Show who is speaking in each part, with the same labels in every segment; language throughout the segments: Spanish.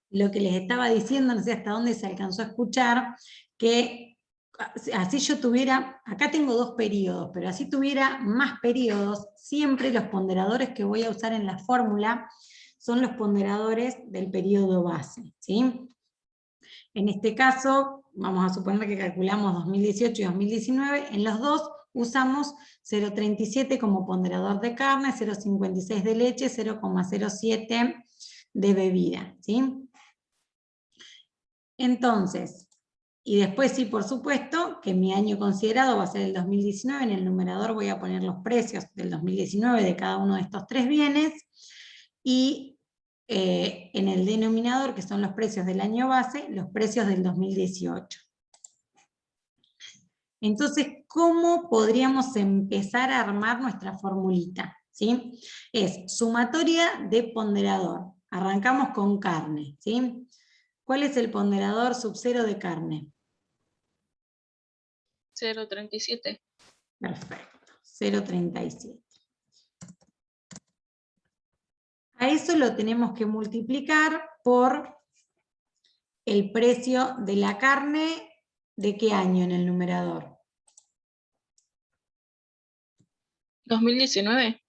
Speaker 1: lo que les estaba diciendo, no sé hasta dónde se alcanzó a escuchar, que así yo tuviera, acá tengo 2 periodos, pero así tuviera más periodos, siempre los ponderadores que voy a usar en la fórmula son los ponderadores del periodo base, ¿sí? En este caso, vamos a suponer que calculamos 2018 y 2019, en los dos usamos 0,37 como ponderador de carne, 0,56 de leche, 0,07 de bebida, ¿sí? Entonces, y después sí, por supuesto, que mi año considerado va a ser el 2019, en el numerador voy a poner los precios del 2019 de cada uno de estos 3 bienes, y en el denominador, que son los precios del año base, los precios del 2018. Entonces, ¿cómo podríamos empezar a armar nuestra formulita? ¿Sí? Es sumatoria de ponderador. Arrancamos con carne, ¿sí? ¿Cuál es el ponderador sub-0 de carne?
Speaker 2: 0,37.
Speaker 1: Perfecto, 0,37. A eso lo tenemos que multiplicar por el precio de la carne, ¿de qué año en el numerador?
Speaker 2: 2019.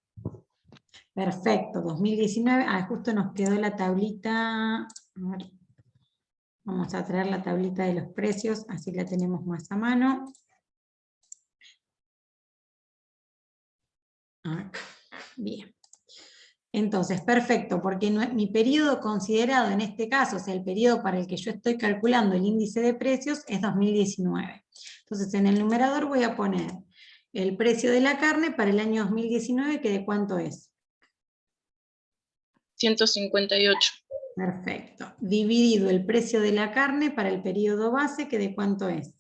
Speaker 1: Perfecto, 2019. Ah, justo nos quedó la tablita. A ver, vamos a traer la tablita de los precios, así la tenemos más a mano. Bien. Entonces, perfecto, porque mi periodo considerado en este caso, o sea, el periodo para el que yo estoy calculando el índice de precios, es 2019. Entonces, en el numerador voy a poner el precio de la carne para el año 2019, que ¿de cuánto es?
Speaker 2: 158.
Speaker 1: Perfecto. Dividido el precio de la carne para el periodo base, que ¿de cuánto es?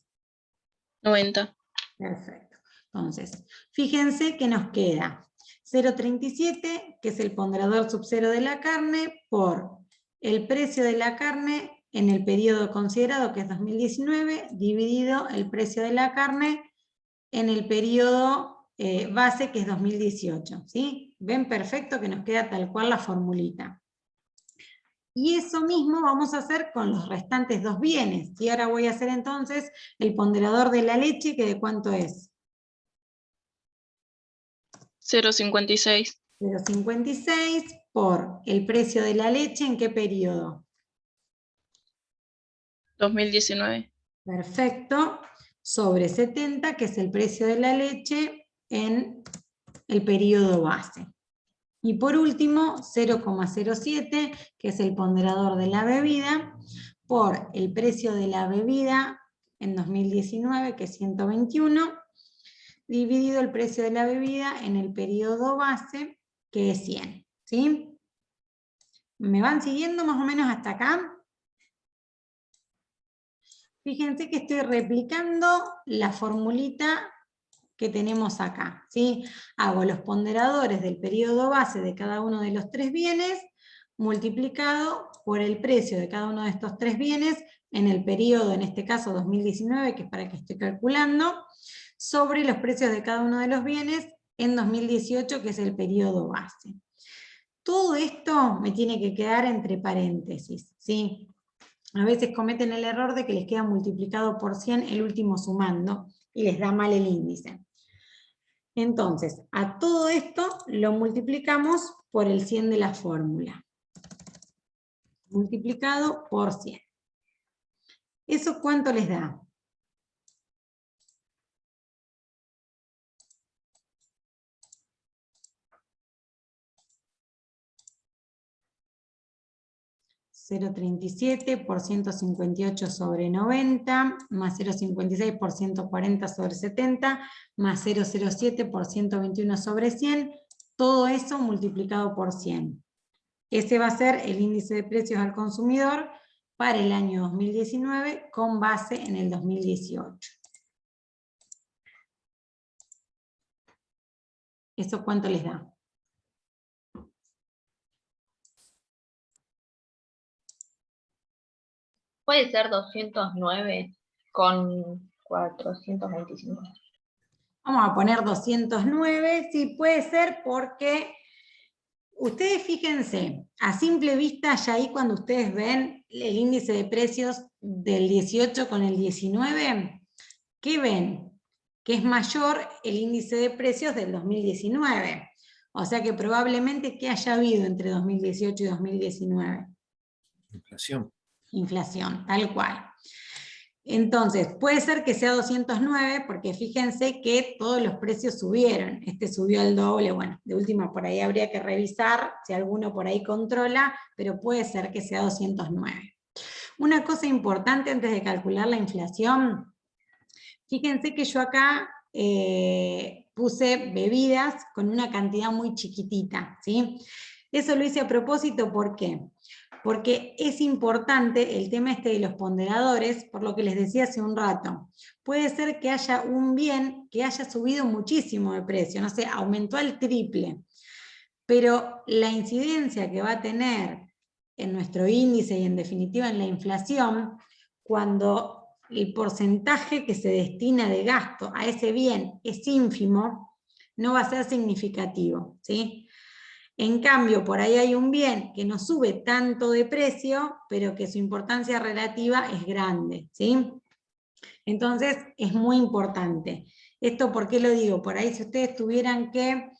Speaker 2: 90.
Speaker 1: Perfecto. Entonces, fíjense que nos queda 0,37, que es el ponderador sub-0 de la carne, por el precio de la carne en el periodo considerado, que es 2019, dividido el precio de la carne en el periodo base, que es 2018. ¿Sí? ¿Ven? Perfecto que nos queda tal cual la formulita. Y eso mismo vamos a hacer con los restantes 2 bienes. Y ahora voy a hacer entonces el ponderador de la leche, que ¿de cuánto es?
Speaker 2: 0,56.
Speaker 1: 0,56 por el precio de la leche, ¿en qué periodo?
Speaker 2: 2019.
Speaker 1: Perfecto, sobre 70, que es el precio de la leche en el periodo base. Y por último, 0,07, que es el ponderador de la bebida, por el precio de la bebida en 2019, que es 121, dividido el precio de la bebida en el periodo base, que es 100. ¿Sí? ¿Me van siguiendo más o menos hasta acá? Fíjense que estoy replicando la formulita que tenemos acá, ¿sí? Hago los ponderadores del periodo base de cada uno de los 3 bienes, multiplicado por el precio de cada uno de estos 3 bienes en el periodo, en este caso 2019, que es para que estoy calculando, sobre los precios de cada uno de los bienes en 2018, que es el periodo base. Todo esto me tiene que quedar entre paréntesis, ¿sí? A veces cometen el error de que les queda multiplicado por 100 el último sumando y les da mal el índice. Entonces, a todo esto lo multiplicamos por el 100 de la fórmula. Multiplicado por 100. ¿Eso cuánto les da? (0,37 por 158 sobre 90, más 0,56 por 140 sobre 70, más 0,07 por 121 sobre 100, todo eso multiplicado por 100. Ese va a ser el índice de precios al consumidor para el año 2019 con base en el 2018. ¿Eso cuánto les da?
Speaker 3: Puede ser 209 con 425.
Speaker 1: Vamos a poner 209, sí puede ser porque ustedes fíjense, a simple vista, ya ahí cuando ustedes ven el índice de precios del 18 con el 19, ¿qué ven? Que es mayor el índice de precios del 2019. O sea que probablemente, ¿qué haya habido entre 2018 y 2019?
Speaker 4: Inflación.
Speaker 1: Inflación, tal cual. Entonces, puede ser que sea 209, porque fíjense que todos los precios subieron. Este subió al doble, bueno, de última por ahí habría que revisar si alguno por ahí controla, pero puede ser que sea 209. Una cosa importante antes de calcular la inflación, fíjense que yo acá puse bebidas con una cantidad muy chiquitita, ¿sí? Eso lo hice a propósito, ¿por qué? Porque es importante el tema este de los ponderadores, por lo que les decía hace un rato. Puede ser que haya un bien que haya subido muchísimo de precio, no sé, aumentó al triple, pero la incidencia que va a tener en nuestro índice y en definitiva en la inflación, cuando el porcentaje que se destina de gasto a ese bien es ínfimo, no va a ser significativo, ¿sí? En cambio, por ahí hay un bien que no sube tanto de precio, pero que su importancia relativa es grande, ¿sí? Entonces, es muy importante. ¿Esto por qué lo digo? Por ahí si ustedes tuvieran que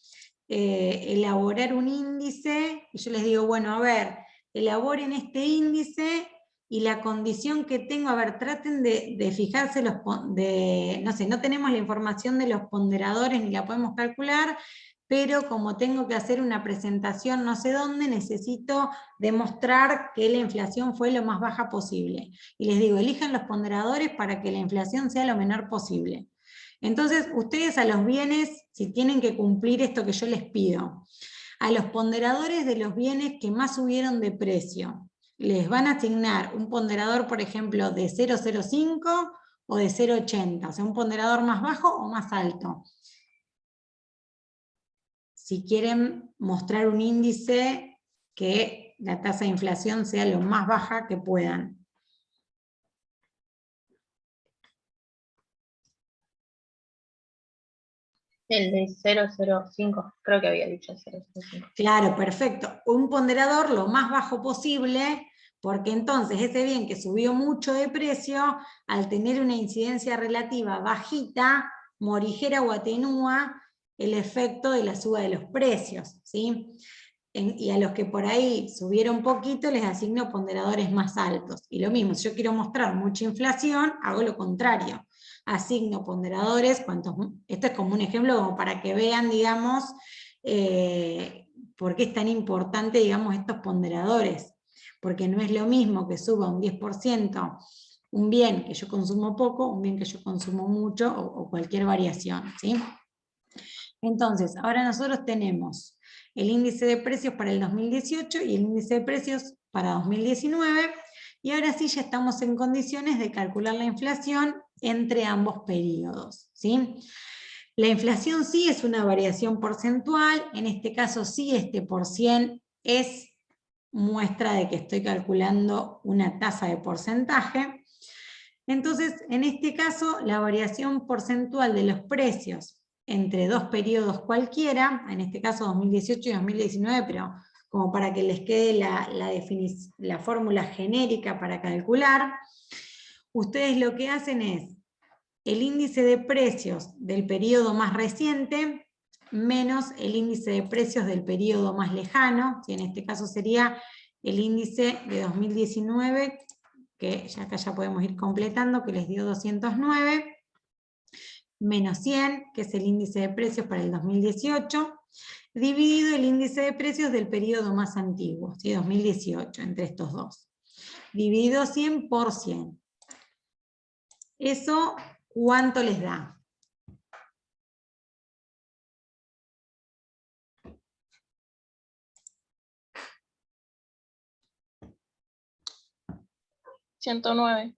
Speaker 1: elaborar un índice, y yo les digo, bueno, a ver, elaboren este índice y la condición que tengo, a ver, traten de fijarse no sé, no tenemos la información de los ponderadores ni la podemos calcular, pero como tengo que hacer una presentación no sé dónde, necesito demostrar que la inflación fue lo más baja posible. Y les digo, elijan los ponderadores para que la inflación sea lo menor posible. Entonces, ustedes a los bienes, si tienen que cumplir esto que yo les pido, a los ponderadores de los bienes que más subieron de precio, les van a asignar un ponderador, por ejemplo, de 0,05 o de 0,80, o sea, un ponderador más bajo o más alto. Si quieren mostrar un índice que la tasa de inflación sea lo más baja que puedan.
Speaker 3: El de 005, creo que había dicho 005.
Speaker 1: Claro, perfecto. Un ponderador lo más bajo posible, porque entonces ese bien que subió mucho de precio, al tener una incidencia relativa bajita, morigera o atenúa el efecto de la suba de los precios, ¿sí? Y a los que por ahí subieron poquito les asigno ponderadores más altos. Y lo mismo, si yo quiero mostrar mucha inflación, hago lo contrario. Asigno ponderadores, esto es como un ejemplo como para que vean, digamos, por qué es tan importante, digamos, estos ponderadores. Porque no es lo mismo que suba un 10% un bien que yo consumo poco, un bien que yo consumo mucho, o cualquier variación, ¿sí? Entonces, ahora nosotros tenemos el índice de precios para el 2018 y el índice de precios para 2019, y ahora sí ya estamos en condiciones de calcular la inflación entre ambos periodos, ¿sí? La inflación sí es una variación porcentual, en este caso sí este por 100 es muestra de que estoy calculando una tasa de porcentaje. Entonces, en este caso, la variación porcentual de los precios entre dos periodos cualquiera, en este caso 2018 y 2019, pero como para que les quede la fórmula genérica para calcular, ustedes lo que hacen es el índice de precios del periodo más reciente menos el índice de precios del periodo más lejano, que en este caso sería el índice de 2019, que ya acá ya podemos ir completando, que les dio 209, menos 100, que es el índice de precios para el 2018, dividido el índice de precios del periodo más antiguo, ¿sí? 2018, entre estos dos. Dividido 100 por 100. ¿Eso cuánto les da?
Speaker 2: $109.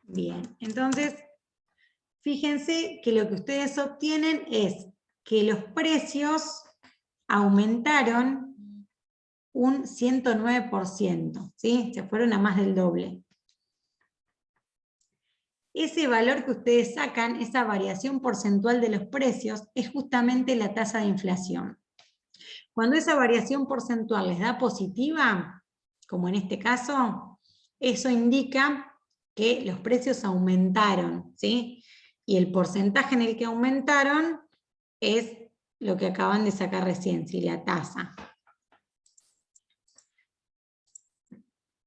Speaker 1: Bien, entonces, fíjense que lo que ustedes obtienen es que los precios aumentaron un 109%, ¿sí? Se fueron a más del doble. Ese valor que ustedes sacan, esa variación porcentual de los precios, es justamente la tasa de inflación. Cuando esa variación porcentual les da positiva, como en este caso, eso indica que los precios aumentaron, ¿sí? Y el porcentaje en el que aumentaron es lo que acaban de sacar recién, ¿sí? La tasa.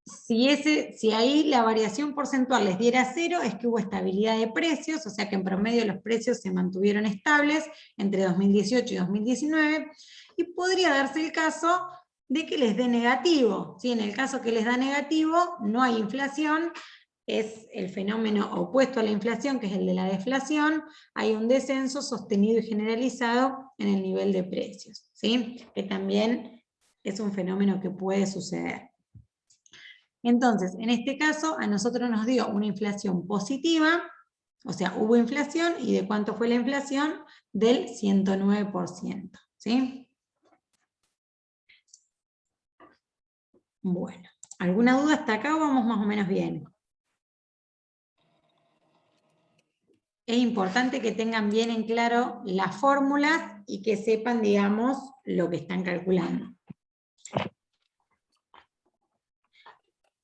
Speaker 1: Si ahí la variación porcentual les diera 0, es que hubo estabilidad de precios, o sea que en promedio los precios se mantuvieron estables entre 2018 y 2019, y podría darse el caso de que les dé negativo. ¿Sí? En el caso que les da negativo, no hay inflación, es el fenómeno opuesto a la inflación, que es el de la deflación, hay un descenso sostenido y generalizado en el nivel de precios, ¿sí? Que también es un fenómeno que puede suceder. Entonces, en este caso, a nosotros nos dio una inflación positiva, o sea, hubo inflación, ¿y de cuánto fue la inflación? Del 109%, ¿sí? Bueno, ¿alguna duda hasta acá o vamos más o menos bien? Es importante que tengan bien en claro las fórmulas y que sepan, digamos, lo que están calculando.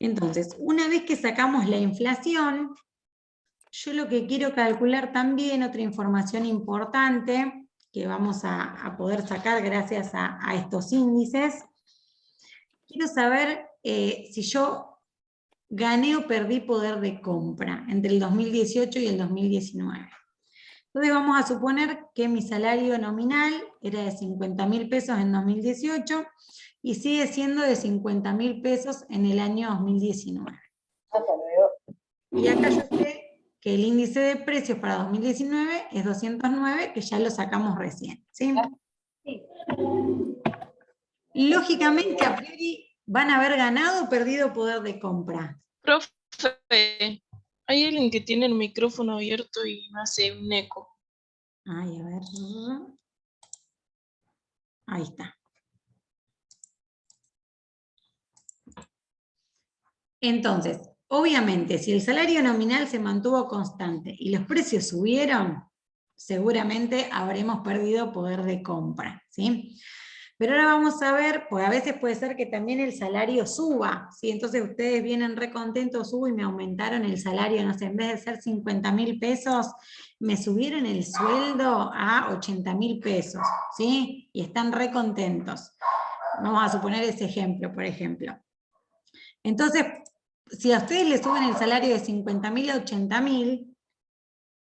Speaker 1: Entonces, una vez que sacamos la inflación, yo lo que quiero calcular también, otra información importante, que vamos a poder sacar gracias a estos índices, quiero saber si yo gané o perdí poder de compra entre el 2018 y el 2019. Entonces vamos a suponer que mi salario nominal era de 50.000 pesos en 2018 y sigue siendo de 50.000 pesos en el año 2019. Y acá yo sé que el índice de precios para 2019 es 209, que ya lo sacamos recién, ¿sí? Lógicamente, a priori, van a haber ganado o perdido poder de compra.
Speaker 2: Profe, hay alguien que tiene el micrófono abierto y me hace un eco.
Speaker 1: Ay, a ver. Ahí está. Entonces, obviamente, si el salario nominal se mantuvo constante y los precios subieron, seguramente habremos perdido poder de compra, ¿sí? Pero ahora vamos a ver, pues a veces puede ser que también el salario suba, ¿sí? Entonces ustedes vienen re contentos, y me aumentaron el salario, no sé, en vez de ser 50.000 pesos, me subieron el sueldo a 80.000 pesos, ¿sí? Y están re contentos. Vamos a suponer ese ejemplo, por ejemplo. Entonces, si a ustedes les suben el salario de 50.000 a 80.000,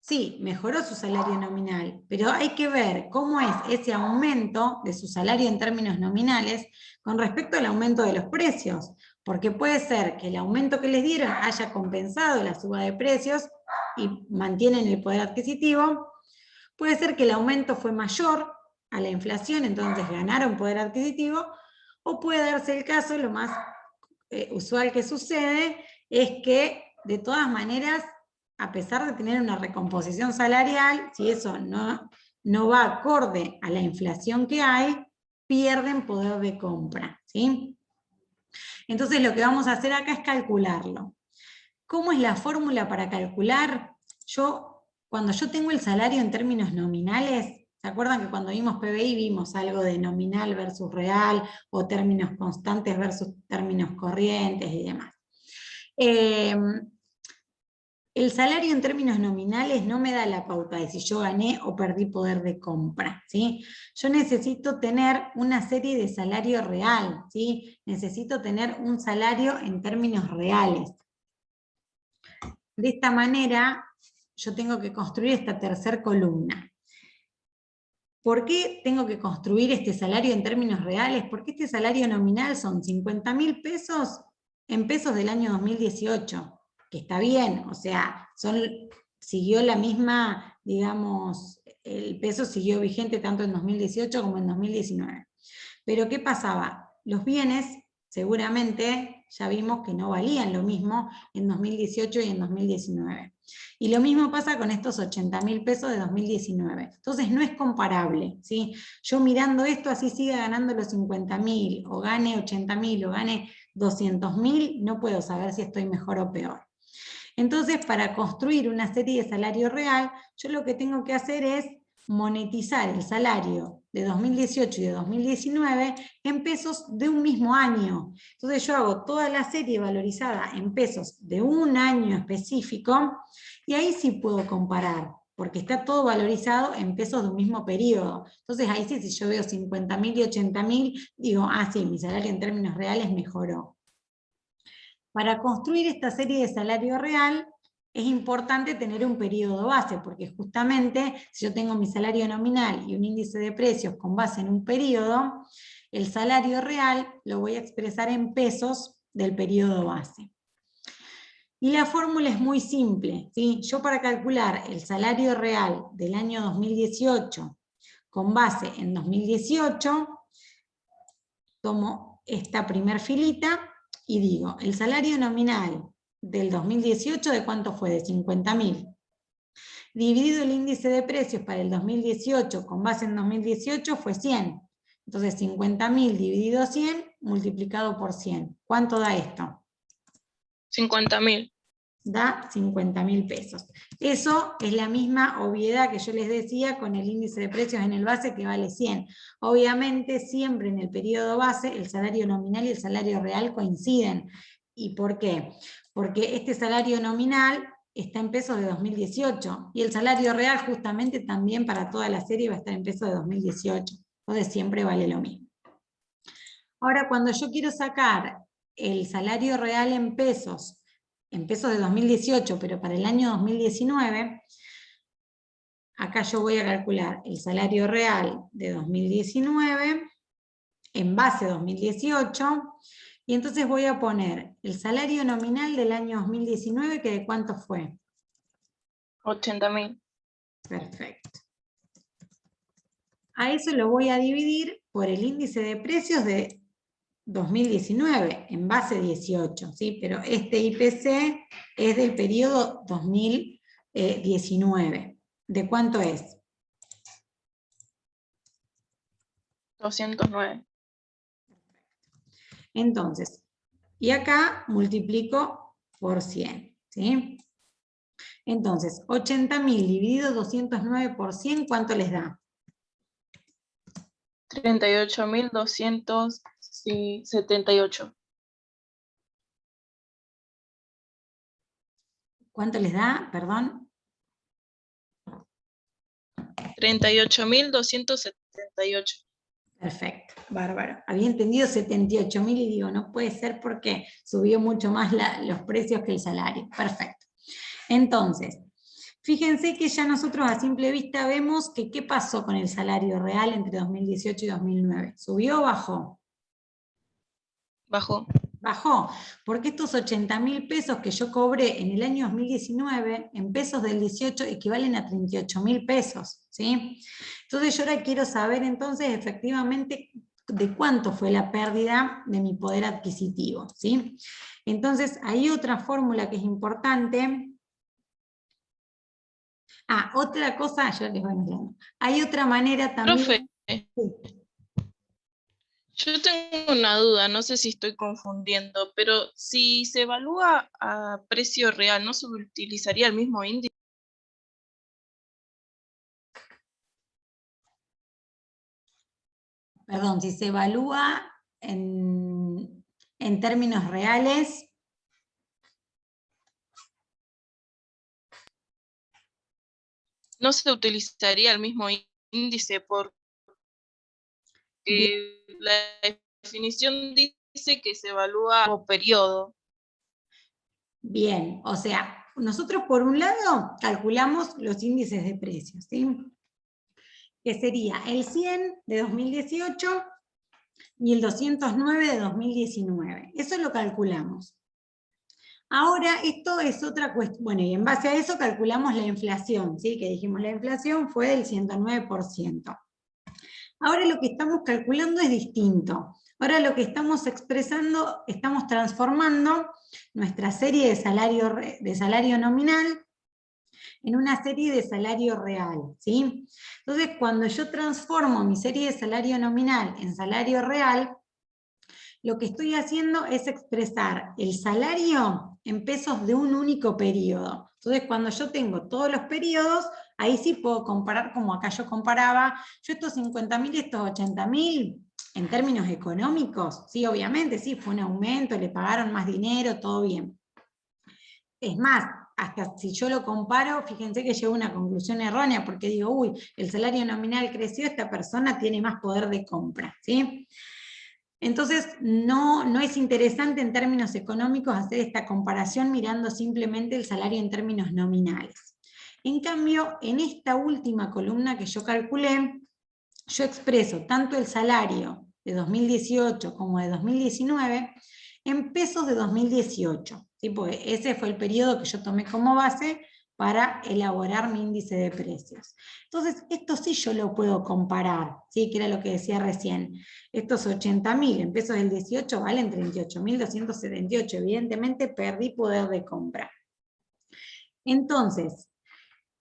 Speaker 1: sí, mejoró su salario nominal, pero hay que ver cómo es ese aumento de su salario en términos nominales con respecto al aumento de los precios, porque puede ser que el aumento que les dieron haya compensado la suba de precios y mantienen el poder adquisitivo, puede ser que el aumento fue mayor a la inflación, entonces ganaron poder adquisitivo, o puede darse el caso, lo más usual que sucede, es que de todas maneras, a pesar de tener una recomposición salarial, si eso no va acorde a la inflación que hay, pierden poder de compra, ¿sí? Entonces lo que vamos a hacer acá es calcularlo. ¿Cómo es la fórmula para calcular? Cuando yo tengo el salario en términos nominales, ¿se acuerdan que cuando vimos PBI vimos algo de nominal versus real, o términos constantes versus términos corrientes y demás? El salario en términos nominales no me da la pauta de si yo gané o perdí poder de compra, ¿sí? Yo necesito tener una serie de salario real, ¿sí? Necesito tener un salario en términos reales. De esta manera, yo tengo que construir esta tercera columna. ¿Por qué tengo que construir este salario en términos reales? Porque este salario nominal son 50.000 pesos en pesos del año 2018. Que está bien, o sea, siguió la misma, digamos, el peso siguió vigente tanto en 2018 como en 2019. Pero ¿qué pasaba? Los bienes, seguramente, ya vimos que no valían lo mismo en 2018 y en 2019. Y lo mismo pasa con estos 80.000 pesos de 2019. Entonces no es comparable, ¿sí? Yo mirando esto, así siga ganando los 50.000, o gane 80.000, o gane 200.000, no puedo saber si estoy mejor o peor. Entonces, para construir una serie de salario real, yo lo que tengo que hacer es monetizar el salario de 2018 y de 2019 en pesos de un mismo año. Entonces yo hago toda la serie valorizada en pesos de un año específico, y ahí sí puedo comparar, porque está todo valorizado en pesos de un mismo periodo. Entonces ahí sí, si yo veo 50.000 y 80.000, digo, ah sí, mi salario en términos reales mejoró. Para construir esta serie de salario real, es importante tener un periodo base, porque justamente si yo tengo mi salario nominal y un índice de precios con base en un periodo, el salario real lo voy a expresar en pesos del periodo base. Y la fórmula es muy simple, ¿sí? Yo para calcular el salario real del año 2018 con base en 2018, tomo esta primer filita y digo, el salario nominal del 2018, ¿de cuánto fue? De 50.000. Dividido el índice de precios para el 2018 con base en 2018 fue 100. Entonces 50.000 dividido 100 multiplicado por 100. ¿Cuánto da esto?
Speaker 2: 50.000.
Speaker 1: Da 50.000 pesos. Eso es la misma obviedad que yo les decía con el índice de precios en el base que vale 100. Obviamente siempre en el periodo base el salario nominal y el salario real coinciden. ¿Y por qué? Porque este salario nominal está en pesos de 2018 y el salario real justamente también para toda la serie va a estar en pesos de 2018. Entonces siempre vale lo mismo. Ahora cuando yo quiero sacar el salario real en pesos de 2018, pero para el año 2019, acá yo voy a calcular el salario real de 2019 en base 2018, y entonces voy a poner el salario nominal del año 2019, que de cuánto fue.
Speaker 2: 80.000.
Speaker 1: Perfecto. A eso lo voy a dividir por el índice de precios de 2019, en base 18, ¿sí? Pero este IPC es del periodo 2019. ¿De cuánto es?
Speaker 2: 209.
Speaker 1: Entonces, y acá multiplico por 100, ¿sí? Entonces, 80.000 dividido 209 por 100, ¿cuánto les da?
Speaker 2: 38.278.
Speaker 1: ¿Cuánto les da? Perdón.
Speaker 2: 38.278.
Speaker 1: Perfecto, bárbaro. Había entendido 78.000 y digo, no puede ser porque subió mucho más los precios que el salario. Perfecto. Entonces, fíjense que ya nosotros a simple vista vemos que qué pasó con el salario real entre 2018 y 2009. ¿Subió o bajó?
Speaker 2: Bajó.
Speaker 1: Bajó, porque estos 80.000 pesos que yo cobré en el año 2019, en pesos del 18, equivalen a 38.000 pesos, ¿sí? Entonces yo ahora quiero saber entonces efectivamente de cuánto fue la pérdida de mi poder adquisitivo, ¿sí? Entonces hay otra fórmula que es importante. Ah, otra cosa, yo les voy mezclando. Hay otra manera también.
Speaker 2: Profe,
Speaker 1: Sí.
Speaker 2: yo tengo una duda, no sé si estoy confundiendo, pero si se evalúa a precio real, ¿no se utilizaría el mismo índice?
Speaker 1: Perdón, si se evalúa en términos reales,
Speaker 2: No se utilizaría el mismo índice porque la definición dice que se evalúa por periodo.
Speaker 1: bien, o sea, nosotros por un lado calculamos los índices de precios, ¿sí? Que sería el 100 de 2018 y el 209 de 2019. Eso lo calculamos. Ahora, esto es otra cuestión. Bueno, y en base a eso calculamos la inflación, ¿sí? Que dijimos la inflación fue del 109%. Ahora lo que estamos calculando es distinto. Ahora lo que estamos expresando, estamos transformando nuestra serie de salario nominal en una serie de salario real, ¿sí? Entonces, cuando yo transformo mi serie de salario nominal en salario real, lo que estoy haciendo es expresar el salario en pesos de un único periodo. Entonces, cuando yo tengo todos los periodos, ahí sí puedo comparar, como acá yo comparaba, yo estos 50.000 y estos 80.000, en términos económicos, sí, obviamente, sí, fue un aumento, le pagaron más dinero, todo bien. Es más, hasta si yo lo comparo, fíjense que llego a una conclusión errónea, porque digo, uy, el salario nominal creció, esta persona tiene más poder de compra, ¿sí? Entonces, no es interesante en términos económicos hacer esta comparación mirando simplemente el salario en términos nominales. En cambio, en esta última columna que yo calculé, yo expreso tanto el salario de 2018 como de 2019 en pesos de 2018, ¿sí? Porque ese fue el periodo que yo tomé como base para elaborar mi índice de precios. Entonces, esto sí yo lo puedo comparar, ¿sí? Que era lo que decía recién. Estos 80.000 en pesos del 18 valen 38.278. Evidentemente perdí poder de compra. Entonces,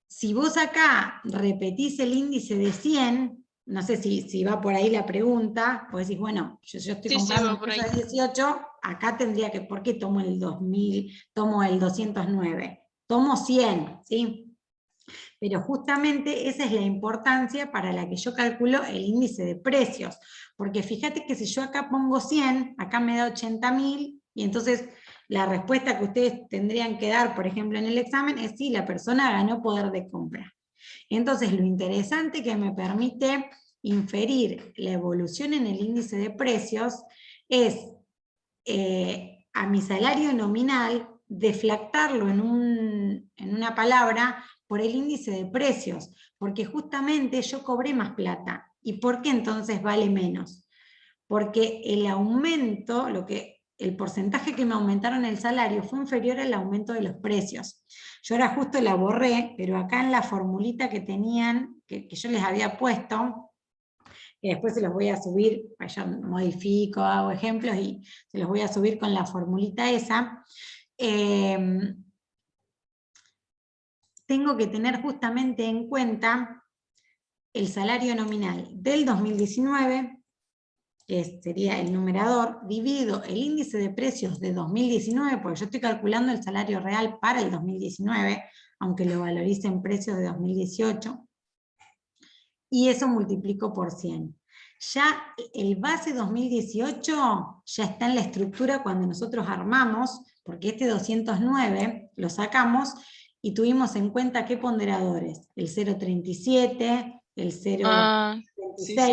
Speaker 1: si vos acá repetís el índice de 100, no sé si va por ahí la pregunta, vos decís, bueno, yo estoy
Speaker 2: Sí,
Speaker 1: comprando
Speaker 2: va
Speaker 1: en
Speaker 2: por ahí.
Speaker 1: pesos de 18, acá tendría que, ¿por qué tomo el 2000, tomo el 209? Tomo 100, ¿sí? Pero justamente esa es la importancia para la que yo calculo el índice de precios, porque fíjate que si yo acá pongo 100, acá me da 80.000, y entonces la respuesta que ustedes tendrían que dar, por ejemplo, en el examen, es sí, la persona ganó poder de compra. Entonces, lo interesante que me permite inferir la evolución en el índice de precios es a mi salario nominal, deflactarlo en una palabra por el índice de precios, porque justamente yo cobré más plata. ¿Y por qué entonces vale menos? Porque el aumento, el porcentaje que me aumentaron el salario fue inferior al aumento de los precios. Yo ahora justo la borré, pero acá en la formulita que tenían, que yo les había puesto, que después se los voy a subir, yo modifico, hago ejemplos y se los voy a subir con la formulita esa, tengo que tener justamente en cuenta el salario nominal del 2019, que sería el numerador, dividido el índice de precios de 2019, porque yo estoy calculando el salario real para el 2019, aunque lo valorice en precios de 2018, y eso multiplico por 100. Ya el base 2018 ya está en la estructura cuando nosotros armamos, porque este 209 lo sacamos y tuvimos en cuenta qué ponderadores, el 0,37, el 0,36,
Speaker 2: Sí, sí.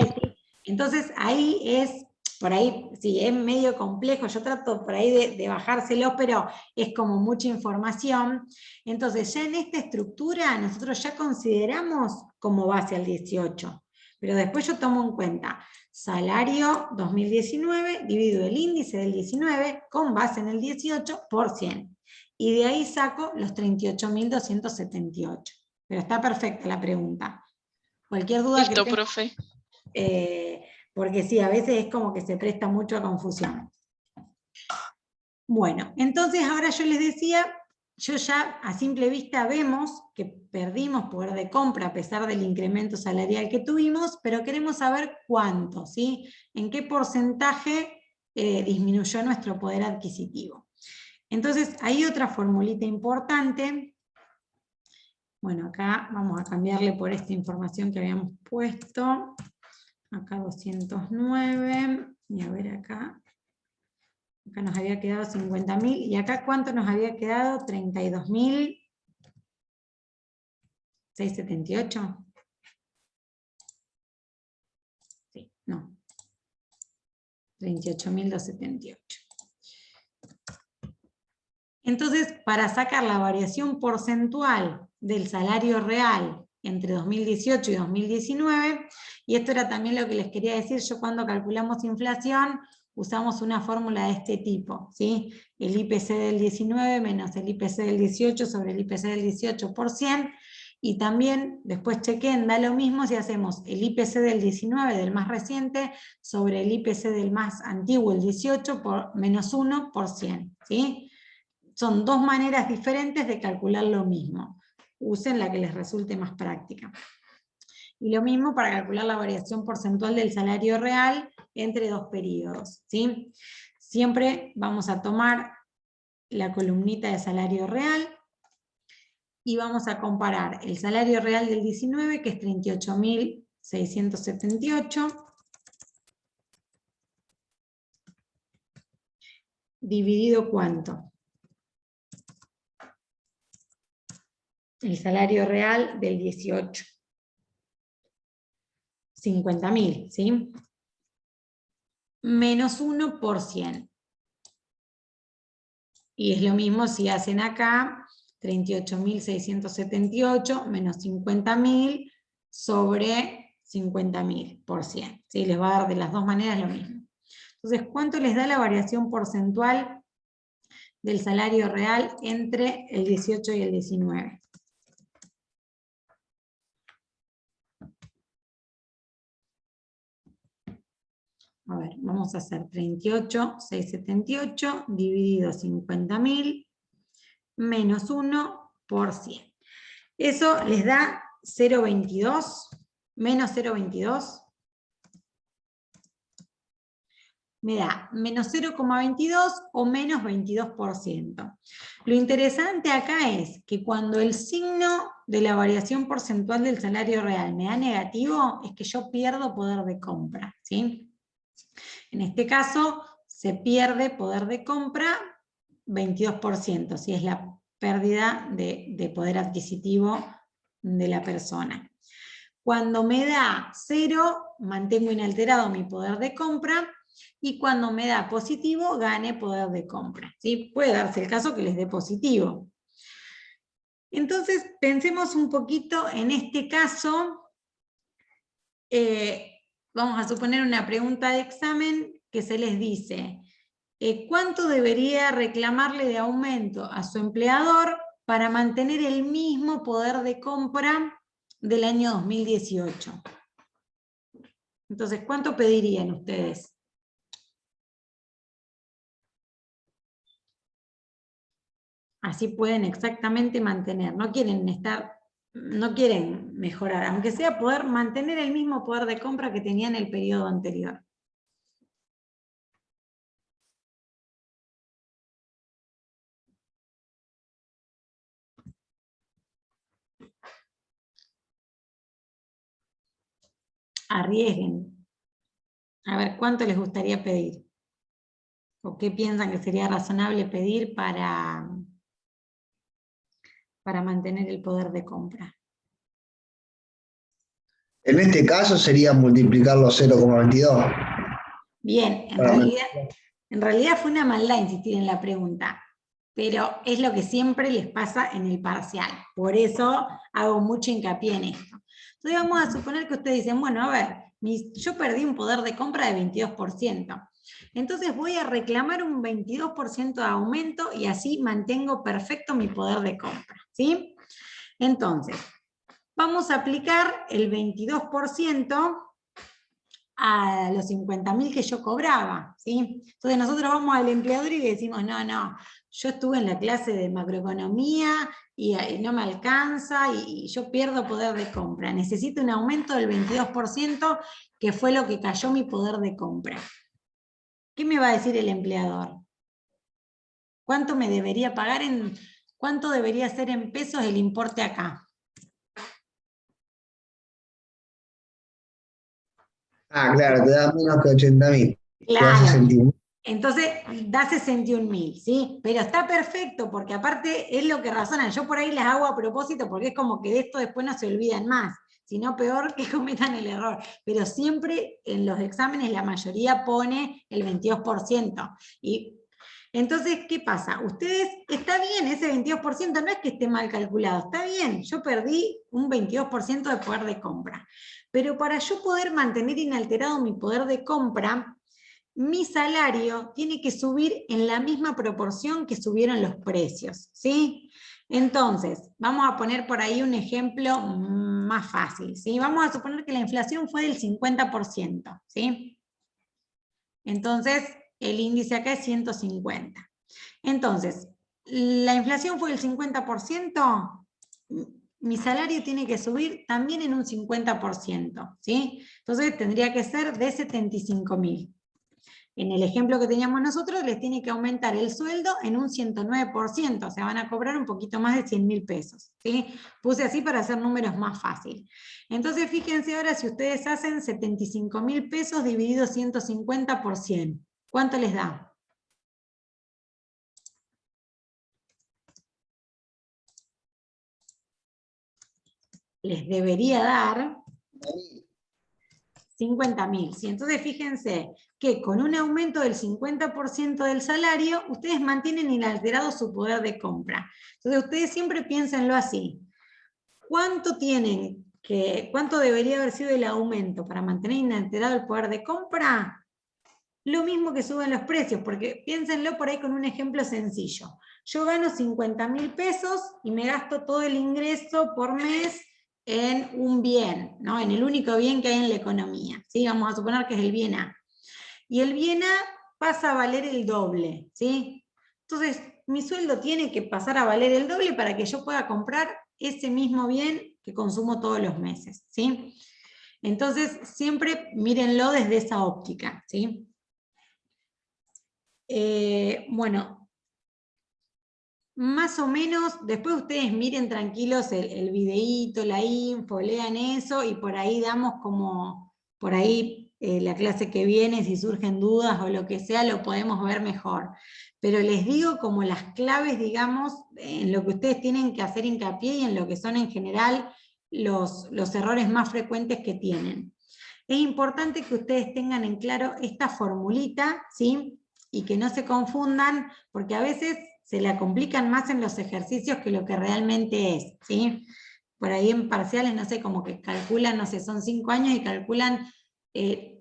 Speaker 1: entonces ahí es, por ahí, sí, es medio complejo, yo trato por ahí de bajárselo, pero es como mucha información. Entonces ya en esta estructura nosotros ya consideramos como base al 18, pero después yo tomo en cuenta salario 2019 dividido el índice del 19 con base en el 18 por 100. Y de ahí saco los 38.278. Pero está perfecta la pregunta. Cualquier duda
Speaker 2: Listo,
Speaker 1: que tenga,
Speaker 2: profe.
Speaker 1: porque sí, a veces es como que se presta mucho a confusión. Bueno, entonces ahora yo les decía, yo ya a simple vista vemos que perdimos poder de compra a pesar del incremento salarial que tuvimos, pero queremos saber cuánto, ¿sí? En qué porcentaje disminuyó nuestro poder adquisitivo. Entonces hay otra formulita importante. Bueno, acá vamos a cambiarle por esta información que habíamos puesto. Acá 209, y a ver acá. Acá nos había quedado 50.000, y acá ¿cuánto nos había quedado? 32.678. Sí, no. 38.278. Entonces, para sacar la variación porcentual del salario real entre 2018 y 2019, y esto era también lo que les quería decir, yo cuando calculamos inflación, usamos una fórmula de este tipo, ¿sí? El IPC del 19 menos el IPC del 18 sobre el IPC del 18 por 100, y también después chequen, da lo mismo si hacemos el IPC del 19, del más reciente, sobre el IPC del más antiguo, el 18, por menos 1 por 100, ¿sí? Son dos maneras diferentes de calcular lo mismo. Usen la que les resulte más práctica. Y lo mismo para calcular la variación porcentual del salario real entre 2 periodos, ¿sí? Siempre vamos a tomar la columnita de salario real y vamos a comparar el salario real del 19, que es 38.678, dividido ¿cuánto? El salario real del 18. 50.000, ¿sí? Menos 1 por 100. Y es lo mismo si hacen acá 38.678 menos 50.000 sobre 50.000 por 100. ¿Sí? Les va a dar de las dos maneras lo mismo. Entonces, ¿cuánto les da la variación porcentual del salario real entre el 18 y el 19? A ver, vamos a hacer 38.678 dividido 50.000 menos 1 por 100. Eso les da 0,22 menos 0,22. Me da menos 0,22 o menos 22%. Lo interesante acá es que cuando el signo de la variación porcentual del salario real me da negativo, es que yo pierdo poder de compra, ¿sí? En este caso, se pierde poder de compra 22%, si es la pérdida de poder adquisitivo de la persona. Cuando me da 0, mantengo inalterado mi poder de compra, y cuando me da positivo, gane poder de compra, ¿sí? Puede darse el caso que les dé positivo. Entonces, pensemos un poquito en este caso. Vamos a suponer una pregunta de examen que se les dice: ¿cuánto debería reclamarle de aumento a su empleador para mantener el mismo poder de compra del año 2018? Entonces, ¿cuánto pedirían ustedes? Así pueden exactamente mantener, no quieren mejorar, aunque sea poder mantener el mismo poder de compra que tenían en el periodo anterior. Arriesguen. A ver, ¿cuánto les gustaría pedir? ¿O qué piensan que sería razonable pedir para mantener el poder de compra?
Speaker 5: En este caso sería multiplicarlo 0,22.
Speaker 1: Bien, en realidad fue una maldad insistir en la pregunta, pero es lo que siempre les pasa en el parcial. Por eso hago mucho hincapié en esto. Entonces vamos a suponer que ustedes dicen, bueno, a ver, yo perdí un poder de compra de 22%. Entonces voy a reclamar un 22% de aumento y así mantengo perfecto mi poder de compra, ¿sí? Entonces, vamos a aplicar el 22% a los 50.000 que yo cobraba, ¿sí? Entonces nosotros vamos al empleador y le decimos, no, yo estuve en la clase de macroeconomía y no me alcanza y yo pierdo poder de compra. Necesito un aumento del 22%, que fue lo que cayó mi poder de compra. ¿Qué me va a decir el empleador? ¿Cuánto me debería pagar cuánto debería ser en pesos el importe acá?
Speaker 5: Ah, claro, te da menos que 80.000.
Speaker 1: Claro.
Speaker 5: Te da 61.000.
Speaker 1: Entonces da 61.000, ¿sí? Pero está perfecto, porque aparte es lo que razonan. Yo por ahí las hago a propósito, porque es como que de esto después no se olvidan más, sino peor que cometan el error. Pero siempre en los exámenes la mayoría pone el 22%. Y entonces, ¿qué pasa? Ustedes, está bien ese 22%, no es que esté mal calculado, está bien, yo perdí un 22% de poder de compra. Pero para yo poder mantener inalterado mi poder de compra, mi salario tiene que subir en la misma proporción que subieron los precios, ¿sí? Entonces, vamos a poner por ahí un ejemplo más fácil, ¿sí? Vamos a suponer que la inflación fue del 50%, ¿sí? Entonces, el índice acá es 150. Entonces, la inflación fue del 50%, mi salario tiene que subir también en un 50%, ¿sí? Entonces tendría que ser de 75.000. En el ejemplo que teníamos nosotros, les tiene que aumentar el sueldo en un 109%, o sea, van a cobrar un poquito más de 100.000 pesos, ¿sí? Puse así para hacer números más fáciles. Entonces, fíjense ahora si ustedes hacen 75.000 pesos dividido 150 por 100. ¿Cuánto les da? Les debería dar 50.000. ¿Sí? Entonces fíjense que con un aumento del 50% del salario, ustedes mantienen inalterado su poder de compra. Entonces ustedes siempre piénsenlo así. ¿Cuánto debería haber sido el aumento para mantener inalterado el poder de compra? Lo mismo que suben los precios, porque piénsenlo por ahí con un ejemplo sencillo. Yo gano 50.000 pesos y me gasto todo el ingreso por mes en un bien, ¿no? En el único bien que hay en la economía, ¿sí? Vamos a suponer que es el bien A. Y el bien A pasa a valer el doble, ¿sí? Entonces, mi sueldo tiene que pasar a valer el doble para que yo pueda comprar ese mismo bien que consumo todos los meses, ¿sí? Entonces, siempre mírenlo desde esa óptica, ¿sí? Bueno, más o menos, después ustedes miren tranquilos el videíto, la info, lean eso, y por ahí damos como, por ahí la clase que viene, si surgen dudas o lo que sea, lo podemos ver mejor. Pero les digo como las claves, digamos, en lo que ustedes tienen que hacer hincapié y en lo que son en general los errores más frecuentes que tienen. Es importante que ustedes tengan en claro esta formulita, ¿sí? Y que no se confundan, porque a veces se la complican más en los ejercicios que lo que realmente es, ¿sí? Por ahí en parciales, no sé, como que calculan, no sé, son 5 años y calculan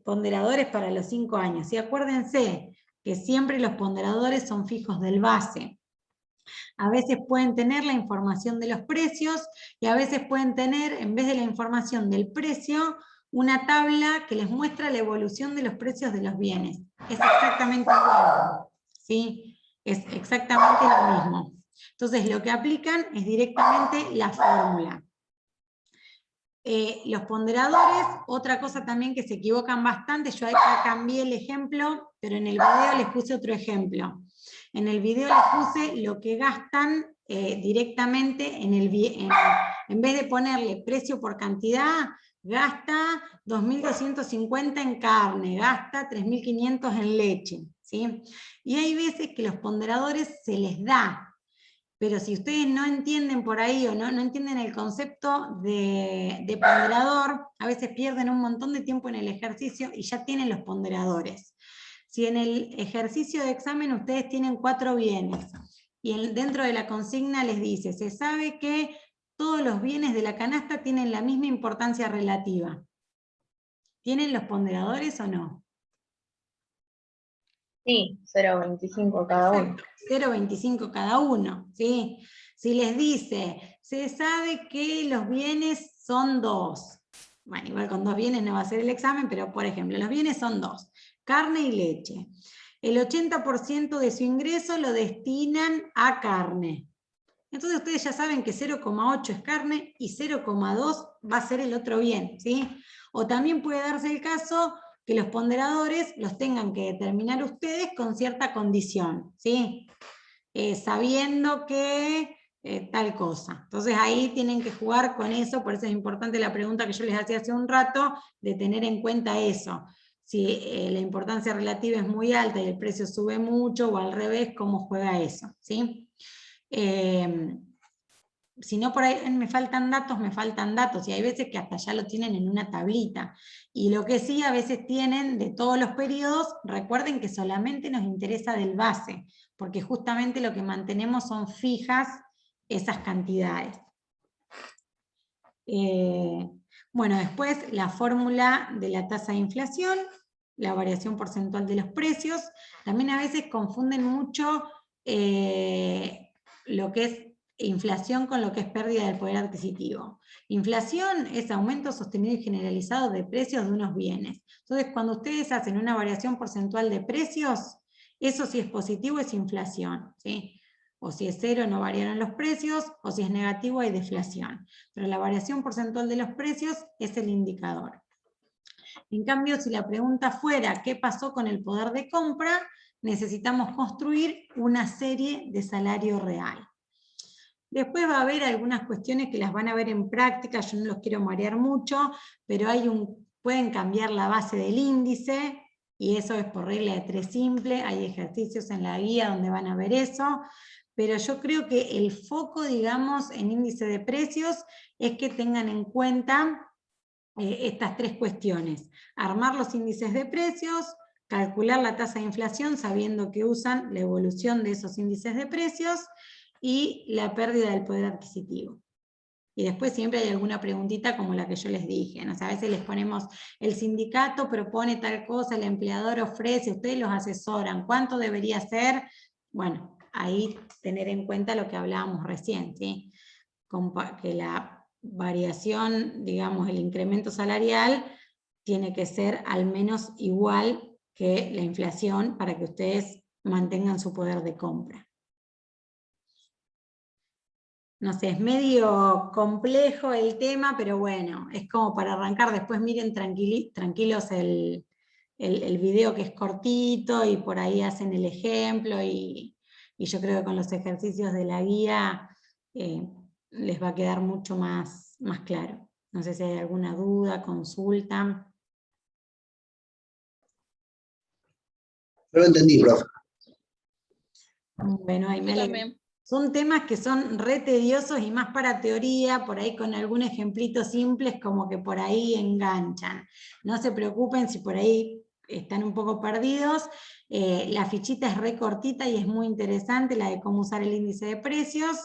Speaker 1: ponderadores para los 5 años. Y acuérdense que siempre los ponderadores son fijos del base. A veces pueden tener la información de los precios y a veces pueden tener, en vez de la información del precio, una tabla que les muestra la evolución de los precios de los bienes. Es exactamente igual, ¿sí? Es exactamente lo mismo. Entonces lo que aplican es directamente la fórmula. Los ponderadores, otra cosa también que se equivocan bastante, yo acá cambié el ejemplo, pero en el video les puse otro ejemplo. En el video les puse lo que gastan directamente en vez de ponerle precio por cantidad, gasta 2.250 en carne, gasta 3.500 en leche, ¿sí? Y hay veces que los ponderadores se les da, pero si ustedes no entienden por ahí o no entienden el concepto de ponderador, a veces pierden un montón de tiempo en el ejercicio y ya tienen los ponderadores. Si en el ejercicio de examen ustedes tienen 4 bienes y dentro de la consigna les dice, se sabe que todos los bienes de la canasta tienen la misma importancia relativa. ¿Tienen los ponderadores o no?
Speaker 3: Sí, 0,25 cada uno.
Speaker 1: 0,25 cada uno, ¿sí? Si les dice, se sabe que los bienes son 2. Bueno, igual con 2 bienes no va a ser el examen, pero por ejemplo, los bienes son 2. Carne y leche. El 80% de su ingreso lo destinan a carne. Entonces ustedes ya saben que 0,8 es carne y 0,2 va a ser el otro bien, ¿sí? O también puede darse el caso que los ponderadores los tengan que determinar ustedes con cierta condición, ¿sí? Sabiendo que tal cosa. Entonces ahí tienen que jugar con eso, por eso es importante la pregunta que yo les hacía hace un rato, de tener en cuenta eso. Si la importancia relativa es muy alta y el precio sube mucho, o al revés, ¿cómo juega eso? ¿Sí? Si no, por ahí me faltan datos, y hay veces que hasta ya lo tienen en una tablita. Y lo que sí, a veces tienen de todos los periodos, recuerden que solamente nos interesa del base, porque justamente lo que mantenemos son fijas esas cantidades. Bueno, después la fórmula de la tasa de inflación, la variación porcentual de los precios. También a veces confunden mucho lo que es inflación con lo que es pérdida del poder adquisitivo. Inflación es aumento sostenido y generalizado de precios de unos bienes. Entonces, cuando ustedes hacen una variación porcentual de precios, eso si es positivo es inflación, ¿sí? o si es 0 no variaron los precios, o si es negativo hay deflación. Pero la variación porcentual de los precios es el indicador. En cambio, si la pregunta fuera ¿qué pasó con el poder de compra?, necesitamos construir una serie de salario real. Después va a haber algunas cuestiones que las van a ver en práctica, yo no los quiero marear mucho, pero pueden cambiar la base del índice, y eso es por regla de 3 simple, hay ejercicios en la guía donde van a ver eso, pero yo creo que el foco, digamos, en índice de precios es que tengan en cuenta estas 3 cuestiones: armar los índices de precios, calcular la tasa de inflación sabiendo que usan la evolución de esos índices de precios, y la pérdida del poder adquisitivo. Y después siempre hay alguna preguntita como la que yo les dije, ¿no? O sea, a veces les ponemos, el sindicato propone tal cosa, el empleador ofrece, ustedes los asesoran, ¿cuánto debería ser? Bueno, ahí tener en cuenta lo que hablábamos recién, ¿sí? Que la variación, digamos, el incremento salarial tiene que ser al menos igual que la inflación para que ustedes mantengan su poder de compra. No sé, es medio complejo el tema, pero bueno, es como para arrancar. Después miren tranquilos el video, que es cortito, y por ahí hacen el ejemplo, y yo creo que con los ejercicios de la guía les va a quedar mucho más claro. No sé si hay alguna duda, consulta.
Speaker 5: No lo entendí, profe.
Speaker 1: Bueno, ahí me
Speaker 2: Yo
Speaker 1: alegro.
Speaker 2: también.
Speaker 1: Son temas que son re tediosos y más para teoría, por ahí con algún ejemplito simples como que por ahí enganchan. No se preocupen si por ahí están un poco perdidos. La fichita es re cortita y es muy interesante, la de cómo usar el índice de precios,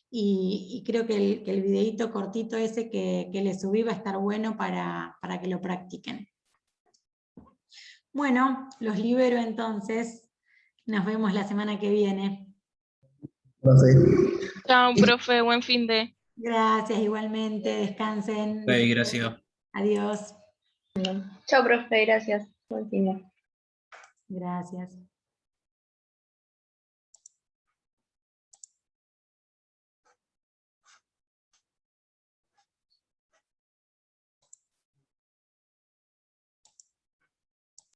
Speaker 1: y creo que el videíto cortito ese que les subí va a estar bueno para que lo practiquen. Bueno, los libero entonces. Nos vemos la semana que viene.
Speaker 5: Profe.
Speaker 2: Chao, profe, buen fin de.
Speaker 1: Gracias, igualmente. Descansen.
Speaker 4: Gracias.
Speaker 1: Adiós.
Speaker 3: Chao, profe, gracias. Buen fin de.
Speaker 1: Gracias.